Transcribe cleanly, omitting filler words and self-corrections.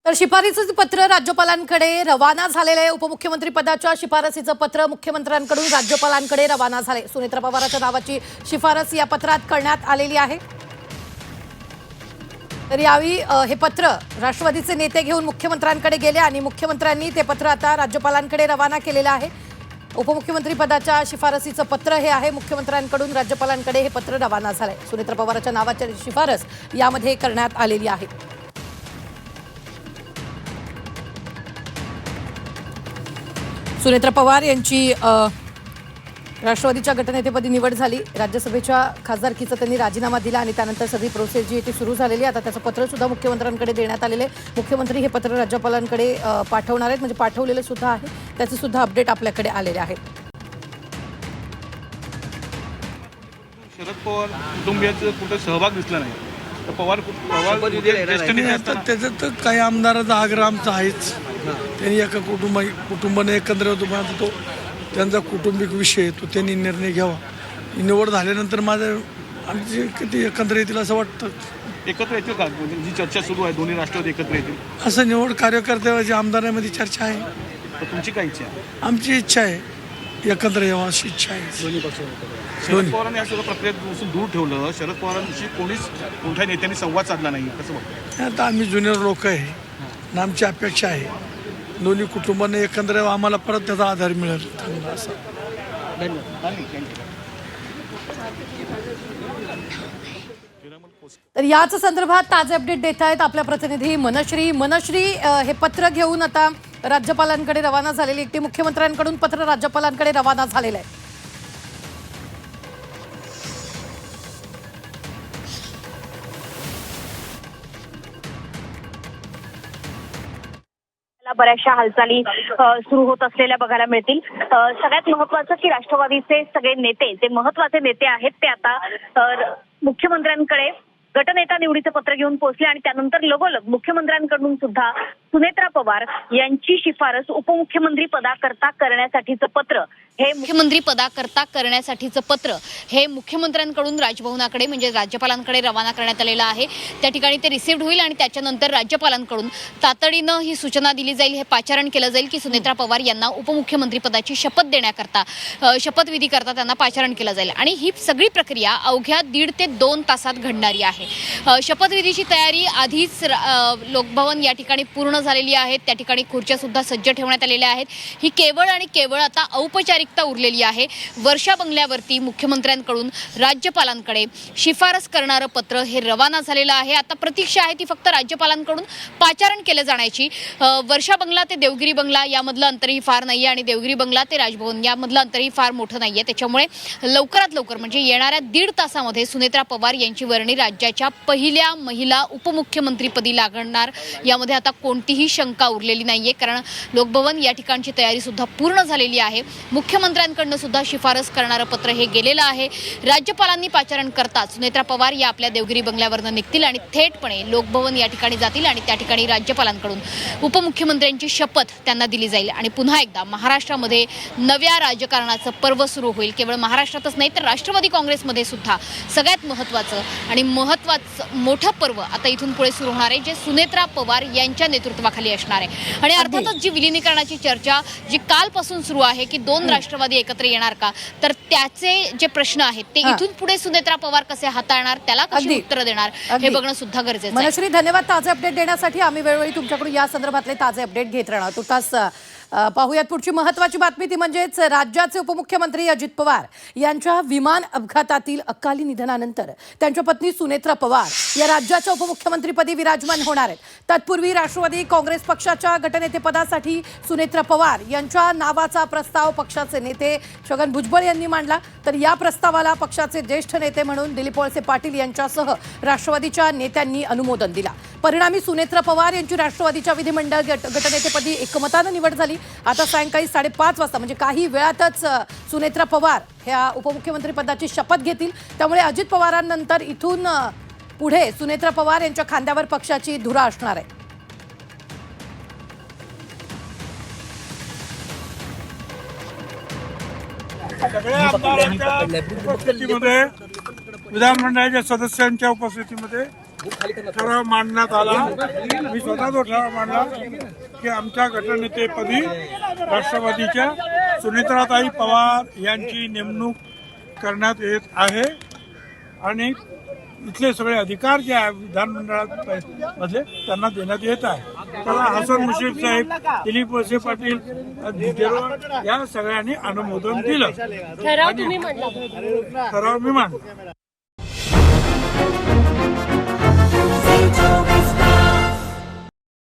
तर शिफारसीचं पत्र राज्यपालांकडे रवाना झालेले आहे। उपमुख्यमंत्री पदाच्या शिफारसीचं पत्र मुख्यमंत्र्यांकडून राज्यपालांकडे रवाना झाले। सुनेत्रा पवारांच्या नावाची शिफारस या पत्रात करण्यात आलेली आहे। तर यावेळी हे पत्र राष्ट्रवादीचे नेते घेऊन मुख्यमंत्र्यांकडे गेले आणि मुख्यमंत्र्यांनी ते पत्र आता राज्यपालांकडे रवाना केलेलं आहे। उपमुख्यमंत्री पदाच्या शिफारसीचं पत्र हे आहे। मुख्यमंत्र्यांकडून राज्यपालांकडे हे पत्र रवाना झालंय। सुनेत्रा पवारांच्या नावाची शिफारस यामध्ये करण्यात आलेली आहे। सुनेत्रा पवार यांची राष्ट्रवादीच्या गटनेतेपदी निवड झाली। राज्यसभेच्या खासदारकीचा त्यांनी राजीनामा दिला आणि त्यानंतर सगळी प्रोसेस जी ती सुरू झालेली। आता त्याचं पत्र सुद्धा मुख्यमंत्र्यांकडे देण्यात आलेले। मुख्यमंत्री हे पत्र राज्यपालांकडे पाठवणार आहेत, म्हणजे पाठवलेले सुद्धा आहे। त्याचे सुद्धा अपडेट आपल्याकडे आलेले आहेत। शरद पवार कुटुंबियाचा कुठे सहभाग दिसला नाही तर पवार त्याच्यात तर काही आमदाराचा आग्रह आमचा आहेच। त्यांनी एका कुटुंबाने एकत्र तो त्यांचा कुटुंबिक विषय तो त्यांनी निर्णय घ्यावा। निवड झाल्यानंतर माझं आमची किती एकत्र येतील असं वाटतं। एकत्र येतील का? जी चर्चा सुरू आहे दोन्ही राष्ट्रवादी एकत्र येतील असं निवड कार्यकर्त्याची आमदारांमध्ये चर्चा आहे। तर तुमची काय इच्छा आहे? आमची इच्छा आहे एकत्र यावं अशी इच्छा आहे। शरद पवारांनी या सगळं प्रक्रियेपासून दूर ठेवलं। शरद पवारांशी कोणीच मोठ्या नेत्यांनी संवाद साधला नाही, कसं बघतो? आता आम्ही ज्युनियर लोक आहे आणि आमची अपेक्षा आहे दोन्ही कुटुंबाने एकत्र यावं, आम्हाला परत त्याचा आधार मिळेल चांगला असं। तर याच संदर्भात ताजे अपडेट देत आहेत आपल्या प्रतिनिधी मनश्री हे पत्र घेऊन आता राज्यपालांकडे रवाना झालेली। एकटी मुख्यमंत्र्यांकडून पत्र राज्यपालांकडे रवाना झालेलं आहे। बऱ्याचशा हालचाली सुरू होत असलेल्या बघायला मिळतील। सगळ्यात महत्त्वाचं की राष्ट्रवादीचे सगळे नेते जे महत्त्वाचे नेते आहेत ते आता मुख्यमंत्र्यांकडे गटनेता निवडीचं पत्र घेऊन पोहोचले आणि त्यानंतर लगोलग मुख्यमंत्र्यांकडून सुद्धा सुनेत्रा पवार यांची शिफारस उपमुख्यमंत्री पदाकरता करण्यासाठीचं पत्र हे मुख्यमंत्र्यांकडून राजभवनाकडे म्हणजे राज्यपालांकडे रवाना करण्यात आलेलं आहे। त्या ठिकाणी ते रिसिव्ड होईल आणि त्याच्यानंतर राज्यपालांकडून तातडीनं ही सूचना दिली जाईल, हे पाचारण केलं जाईल की सुनेत्रा पवार यांना उपमुख्यमंत्री पदाची शपथ देण्याकरता शपथविधी करता त्यांना पाचारण केलं जाईल आणि ही सगळी प्रक्रिया अवघ्या 1.5 ते 2 तासात घडणारी आहे। शपथविधीची तयारी आधीच लोकभवन या ठिकाणी पूर्ण झालेली आहे। त्या ठिकाणी खुर्च्या सुद्धा सज्ज ठेवण्यात आलेल्या आहेत। ही केवळ आणि केवळ आता औपचारिकता उरलेली आहे। वर्षा बंगल्यावरती मुख्यमंत्र्यांकडून राज्यपालांकडे शिफारस करणारं पत्र हे रवाना झालेलं आहे। आता प्रतीक्षा आहे ती फक्त राज्यपालांकडून पाचारण केलं जाण्याची। वर्षा बंगला ते देवगिरी बंगला यामधलं अंतरही फार नाहीये आणि देवगिरी बंगला ते राजभवन यामधलं अंतरही फार मोठं नाहीये। त्याच्यामुळे लवकरात लवकर म्हणजे येणाऱ्या 1.5 तासामध्ये सुनेत्रा पवार यांची वर्णी राज्याच्या पहिल्या महिला उपमुख्यमंत्रीपदी लागणार यामध्ये आता कोणतीही शंका उरलेली नाहीये, कारण लोकभवन या ठिकाणची तयारी सुद्धा पूर्ण झालेली आहे। मुख्यमंत्र्यांकडून सुद्धा शिफारस करणारं पत्र हे गेलेलं आहे। राज्यपालांनी पाचारण करताच सुनेत्रा पवार या आपल्या देवगिरी बंगल्यावरनं निघतील आणि थेटपणे लोकभवन या ठिकाणी जातील आणि त्या ठिकाणी राज्यपालांकडून उपमुख्यमंत्र्यांची शपथ त्यांना दिली जाईल आणि पुन्हा एकदा महाराष्ट्रामध्ये नव्या राजकारणाचं पर्व सुरू होईल। केवळ महाराष्ट्रातच नाही तर राष्ट्रवादी काँग्रेसमध्ये सुद्धा सगळ्यात महत्त्वाचं आणि मोठं पर्व आता इथून पुढे सुरू होणार आहे, जे सुनेत्रा पवार यांच्या नेतृत्वाखाली असणार आहे। आणि अर्थातच जी विलिनीकरणाची चर्चा जी कालपासून सुरू आहे की 2 राष्ट्रवादी एकत्र येणार का, तर त्याचे जे प्रश्न आहेत ते इथून पुढे सुनेत्रा पवार कसे हाताळणार, त्याला कशी उत्तर देणार हे बघणं सुद्धा गरजेचं आहे। मनश्री, धन्यवाद ताजे अपडेट देण्यासाठी। आम्ही वेळोवेळी तुमच्याकडून या संदर्भातले ताजे अपडेट घेत राहणार। तुर्तास पाहूयात पुढची महत्त्वाची बातमी, ती म्हणजेच राज्याचे उपमुख्यमंत्री अजित पवार यांच्या विमान अपघातातील अकाली निधनानंतर त्यांच्या पत्नी सुनेत्रा पवार या राज्याच्या उपमुख्यमंत्रीपदी विराजमान होणार आहेत। तत्पूर्वी राष्ट्रवादी काँग्रेस पक्षाच्या गटनेतेपदासाठी सुनेत्रा पवार यांच्या नावाचा प्रस्ताव पक्षाचे नेते छगन भुजबळ यांनी मांडला। तर या प्रस्तावाला पक्षाचे ज्येष्ठ नेते म्हणून दिलीप वळसे पाटील यांच्यासह राष्ट्रवादीच्या नेत्यांनी अनुमोदन दिला। परिणामी सुनेत्रा पवार यांची राष्ट्रवादीच्या विधिमंडळ गटनेतेपदी एकमतानं निवड झाली। आता सायंकाळी 5:30 वाजता म्हणजे काही वेळातच सुनेत्रा पवार ह्या उपमुख्यमंत्री पदाची शपथ घेतील। त्यामुळे अजित पवारांनंतर इथून पुढे सुनेत्रा पवार यांच्या खांद्यावर पक्षाची धुरा असणार आहे। विधानमंडळाच्या सदस्यांच्या उपस्थितीमध्ये ठराव मांडण्यात आला. मी स्वतः तो ठराव मांडला की आमच्या गटनेतेपदी राष्ट्रवादीच्या सुनेत्राताई पवार यांची नेमणूक करण्यात येत आहे आणि इथले सगळे अधिकार जे आहे विधानमंडळात मध्ये त्यांना देण्यात येत आहे. त्याला हसन मुश्रीफ साहेब, दिलीप वळसे पाटील, देरवाड या सगळ्यांनी अनुमोदन दिलं. ठराव मी मांडला.